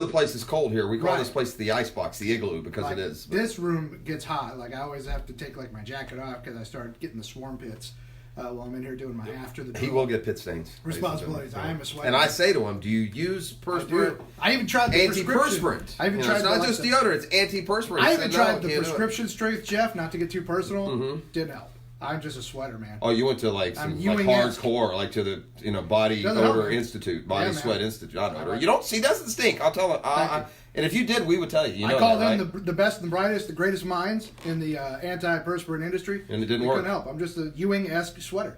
place is cold here. We call Right. this place the icebox, the igloo, because Like, it is. this room gets hot. Like, I always have to take like my jacket off because I start getting the swarm pits while I'm in here doing my after the drill. He will get pit stains. Responsibilities. I am a sweater. And I say to him, do you use perspirant? I even tried the prescription. Antiperspirant. I even tried It's not just deodorant, it's antiperspirant. I even said, no, tried the can't do it. prescription strength, Jeff, not to get too personal. Didn't help. I'm just a sweater, man. Oh, you went to like some like Ewing-esque. hardcore, like to the Body Doesn't help Odor me. Institute, Body Yeah, man. Sweat Institute. Not odor. Right. You don't see, doesn't stink. I'll tell him. Thank you. And if you did, we would tell you. You know I call that, them right? the best and the brightest, the greatest minds in the antiperspirant industry. And it didn't It work. couldn't help. I'm just a Ewing-esque sweater.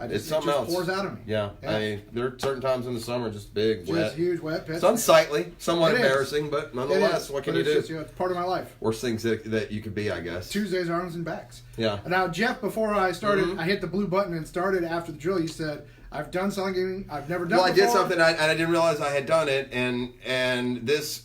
It's It something just else. pours out of me. Yeah. I mean, there are certain times in the summer, just big, Just wet. huge wet pits. It's unsightly, somewhat It is. embarrassing, but It nonetheless, is, what can but you do? it's just, it's part of my life. Worst things that you could be, I guess. Tuesdays, arms and backs. Yeah. Now, Jeff, before I started, I hit the blue button and started after the drill. You said, "I've done something I've never done." Well, I before. did something, and I didn't realize I had done it, and this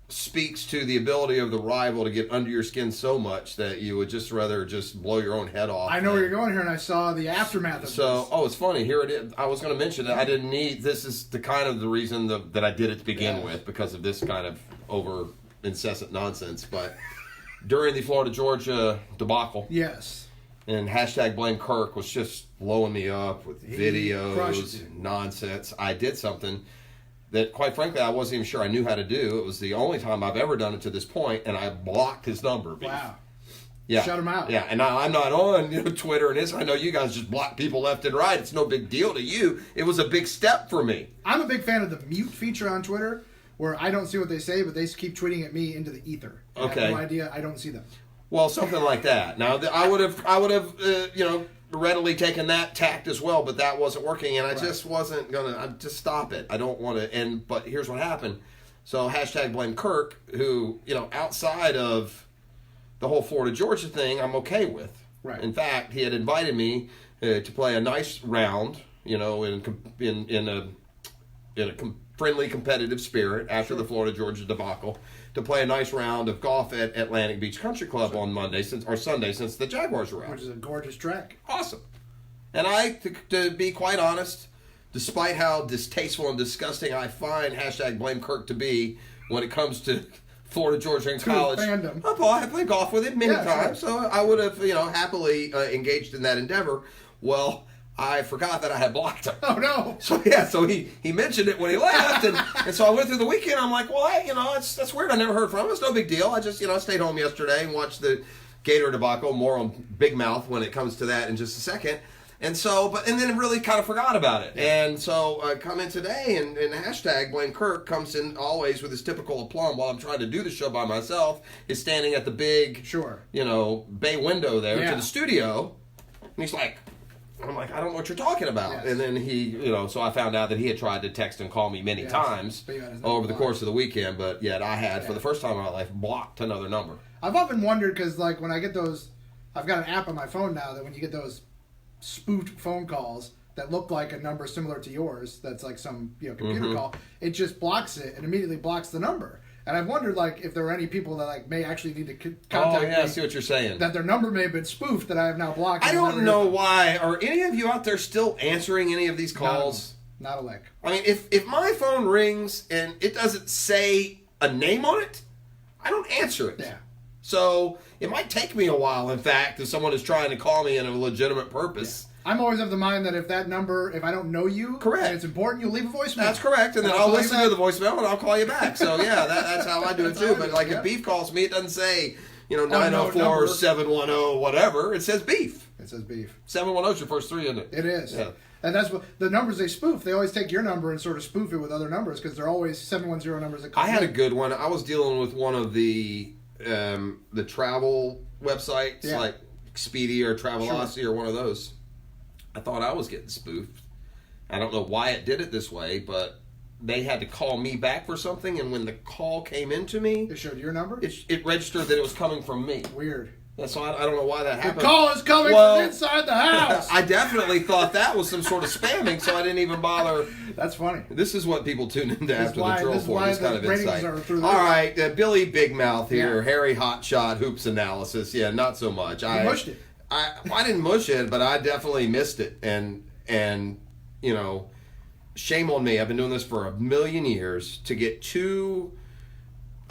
speaks to the ability of the rival to get under your skin so much that you would just rather just blow your own head off. I know where you're going here, and I saw the aftermath of So, this. it's funny. Here it is. I was going to mention it. I didn't need. This is the kind of the reason that I did it to begin Yeah. with, because of this kind of over incessant nonsense. But during the Florida Georgia debacle, Yes. and hashtag blame Kirk was just blowing me up with crushed videos it. and nonsense. I did something that, quite frankly, I wasn't even sure I knew how to do. It was the only time I've ever done it to this point, and I blocked his number. Beef. Wow. Yeah. Shut him out. Yeah, and now I'm not on Twitter and this. I know you guys just block people left and right. It's no big deal to you. It was a big step for me. I'm a big fan of the mute feature on Twitter, where I don't see what they say, but they keep tweeting at me into the ether. I Okay. have no idea. I don't see them. Well, something like that. Now, I would have, readily taken that tact as well, but that wasn't working, and I just wasn't gonna. I just stop it. I don't want to. But here's what happened. So hashtag blame Kirk, who outside of the whole Florida Georgia thing, I'm okay with. Right. In fact, he had invited me to play a nice round, in a friendly, competitive spirit after the Florida Georgia debacle, to play a nice round of golf at Atlantic Beach Country Club on Sunday since the Jaguars were out. Which is a gorgeous track. Awesome. And to be quite honest, despite how distasteful and disgusting I find hashtag blame Kirk to be when it comes to Florida Georgia and college, fandom. I played golf with him many Yeah, times, sure. so I would have happily engaged in that endeavor. Well, I forgot that I had blocked him. Oh, no. So he mentioned it when he left, and so I went through the weekend. I'm like, well, that's weird. I never heard from him. It's no big deal. I just stayed home yesterday and watched the Gator debacle. More on Big Mouth when it comes to that in just a second. And so, and then really kind of forgot about it. And so I come in today, and hashtag blame Kirk comes in always with his typical aplomb while I'm trying to do the show by myself. Is standing at the big, bay window there to the studio, and he's like. I'm like, I don't know what you're talking about. Yes. And then he, so I found out that he had tried to text and call me many times But you had his over number the course of the weekend, but yet I had, for the first time in my life, blocked another number. I've often wondered, because like when I get those, I've got an app on my phone now that when you get those spoofed phone calls that look like a number similar to yours, that's like some computer call, it just blocks it and immediately blocks the number. And I've wondered if there are any people that may actually need to contact me. I see what you're saying. That their number may have been spoofed that I have now blocked. I don't know why. Are any of you out there still answering any of these calls? Not a lick. I mean, if my phone rings and it doesn't say a name on it, I don't answer it. Yeah. So it might take me a while, in fact, if someone is trying to call me in a legitimate purpose. I'm always of the mind that if that number, if I don't know you, Correct. and it's important, you'll leave a voicemail. That's correct, and then I'll listen to the voicemail and I'll call you back. So yeah, that's how I do it too. But if Beef calls me, it doesn't say 904-710 whatever. It says Beef. It says Beef. 710 is your first three, isn't it? It is. Yeah. And that's what the numbers they spoof. They always take your number and sort of spoof it with other numbers because they're always 710 numbers that come I had a in. good one. I was dealing with one of the travel websites like Expedia or Travelocity or one of those. I thought I was getting spoofed. I don't know why it did it this way, but they had to call me back for something, and when the call came into me, It showed your number? it registered that it was coming from me. Weird. So I don't know why that happened. The call is coming from inside the house. I definitely thought that was some sort of spamming, so I didn't even bother. That's funny. This is what people tune into after why- the drill this is for, why this kind the of ratings insight. are through the All roof. right, Billy Big Mouth here, Yeah. Harry Hotshot Hoops Analysis. Yeah, not so much. I mushed it. I didn't mush it, but I definitely missed it. And shame on me. I've been doing this for a million years to get two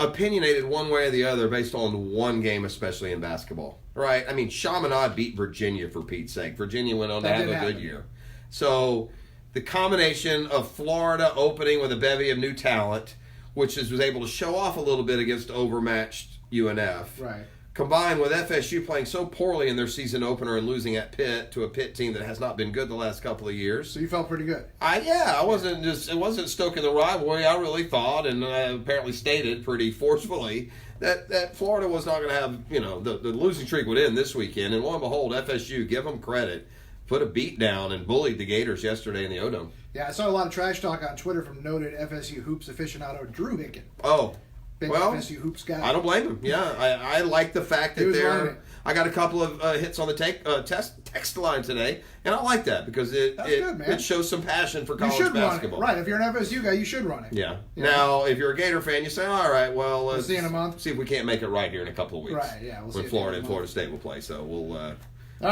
opinionated one way or the other based on one game, especially in basketball. Right? I mean, Chaminade beat Virginia, for Pete's sake. Virginia went on to have a good year. So the combination of Florida opening with a bevy of new talent, which was able to show off a little bit against overmatched UNF, Right. combined with FSU playing so poorly in their season opener and losing at Pitt to a Pitt team that has not been good the last couple of years. So you felt pretty good. It wasn't stoking the rivalry. I really thought, and I apparently stated pretty forcefully, that Florida was not going to have, the losing streak would end this weekend. And lo and behold, FSU, give them credit, put a beat down and bullied the Gators yesterday in the O-Dome. Yeah, I saw a lot of trash talk on Twitter from noted FSU hoops aficionado Drew Hicken. Oh, Big well, FSU hoops guy. I don't blame him. Yeah, I like the fact that learning. I got a couple of hits on the text line today, and I like that because it shows some passion for college basketball. Run it. Right, if you're an FSU guy, you should run it. Yeah. Now, if you're a Gator fan, you say, all right, well, we'll see in a month. See if we can't make it right here in a couple of weeks. Right, yeah. We'll see when Florida and Florida State will play, so we'll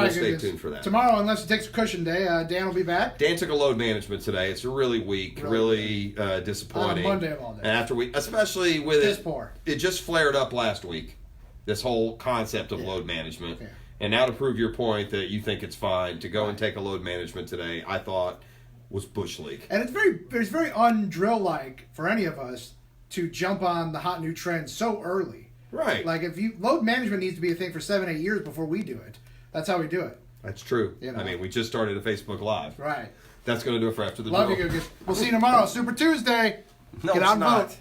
stay tuned for that. Tomorrow, unless it takes a cushion day, Dan will be back. Dan took a load management today. It's really weak, really disappointing. On Monday of all day. And especially with Piss poor. It just flared up last week, this whole concept of load management. Yeah. And now to prove your point that you think it's fine to go and take a load management today, I thought was Bush League. And it's very undrill-like for any of us to jump on the hot new trend so early. Right. Like, load management needs to be a thing for 7-8 years before we do it. That's how we do it. That's true. I mean, we just started a Facebook Live. Right. That's going to do it for After the Love Drill. you, Gugus. We'll see you tomorrow. Super Tuesday. No, Get it's out and not. vote.